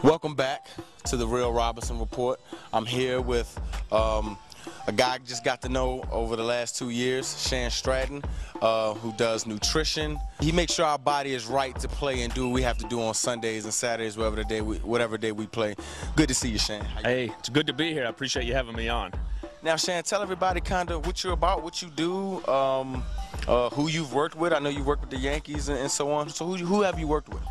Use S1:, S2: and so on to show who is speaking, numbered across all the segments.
S1: Welcome back to the Real Robinson Report. I'm here with a guy I just got to know over the last 2 years, Shan Stratton, who does nutrition. He makes sure our body is right to play and do what we have to do on Sundays and Saturdays, whatever day we play. Good to see you, Shan.
S2: Hey, it's good to be here. I appreciate you having me on.
S1: Now, Shan, tell everybody kind of what you're about, what you do, who you've worked with. I know you worked with the Yankees and so on. So who have you worked with?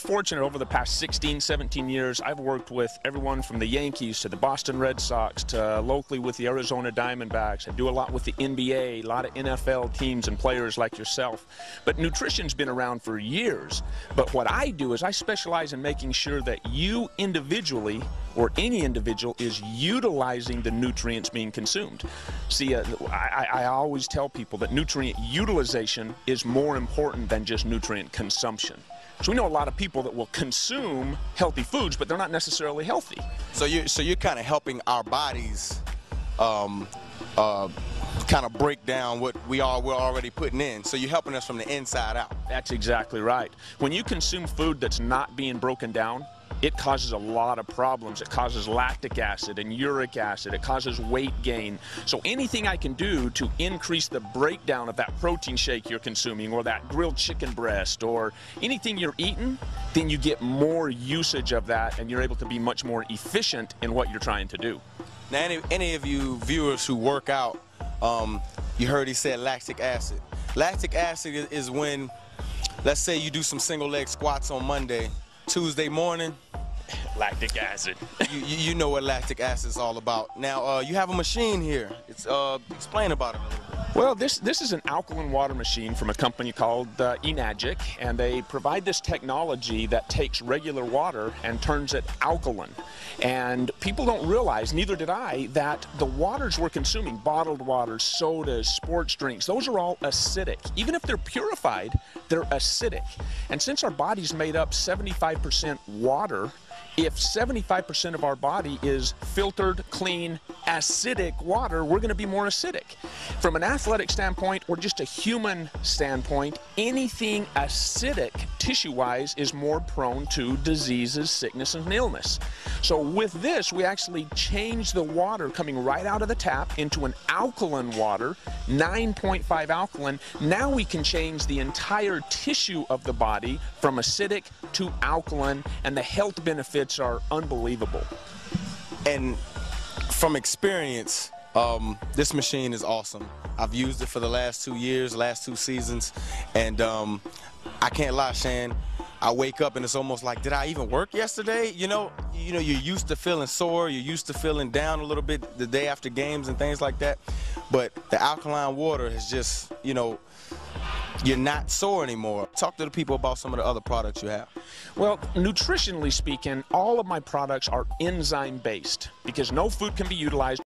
S2: Fortunate over the past 16, 17 years, I've worked with everyone from the Yankees to the Boston Red Sox to locally with the Arizona Diamondbacks. I do a lot with the NBA, a lot of NFL teams and players like yourself. But nutrition's been around for years. But what I do is I specialize in making sure that you individually or any individual is utilizing the nutrients being consumed. See, I always tell people that nutrient utilization is more important than just nutrient consumption. So we know a lot of people that will consume healthy foods, but they're not necessarily healthy.
S1: So you're kind of helping our bodies kind of break down what we're already putting in. So you're helping us from the inside out.
S2: That's exactly right. When you consume food that's not being broken down, it causes a lot of problems. It causes lactic acid and uric acid. It causes weight gain. So anything I can do to increase the breakdown of that protein shake you're consuming or that grilled chicken breast or anything you're eating, then you get more usage of that and you're able to be much more efficient in what you're trying to do.
S1: Now, any of you viewers who work out, you heard he said lactic acid. Lactic acid is when, let's say you do some single leg squats on Monday, Tuesday morning,
S2: lactic acid.
S1: you know what lactic acid is all about. Now, you have a machine here. Explain about it a little bit.
S2: Well, this is an alkaline water machine from a company called Enagic, and they provide this technology that takes regular water and turns it alkaline. And people don't realize, neither did I, that the waters we're consuming, bottled waters, sodas, sports drinks, those are all acidic. Even if they're purified, they're acidic. And since our body's made up 75% water, if 75% of our body is filtered, clean, acidic water, we're going to be more acidic. From an athletic standpoint or just a human standpoint, anything acidic tissue-wise is more prone to diseases, sickness, and illness. So with this, we actually change the water coming right out of the tap into an alkaline water, 9.5 alkaline. Now we can change the entire tissue of the body from acidic to alkaline, and the health benefits are unbelievable.
S1: And from experience, this machine is awesome. I've used it for the last 2 years, last 2 seasons, and I can't lie, Shan. I wake up and it's almost like, did I even work yesterday? You know, you're used to feeling sore, you're used to feeling down a little bit the day after games and things like that. But the alkaline water is just, you're not sore anymore. Talk to the people about some of the other products you have.
S2: Well, nutritionally speaking, all of my products are enzyme-based because no food can be utilized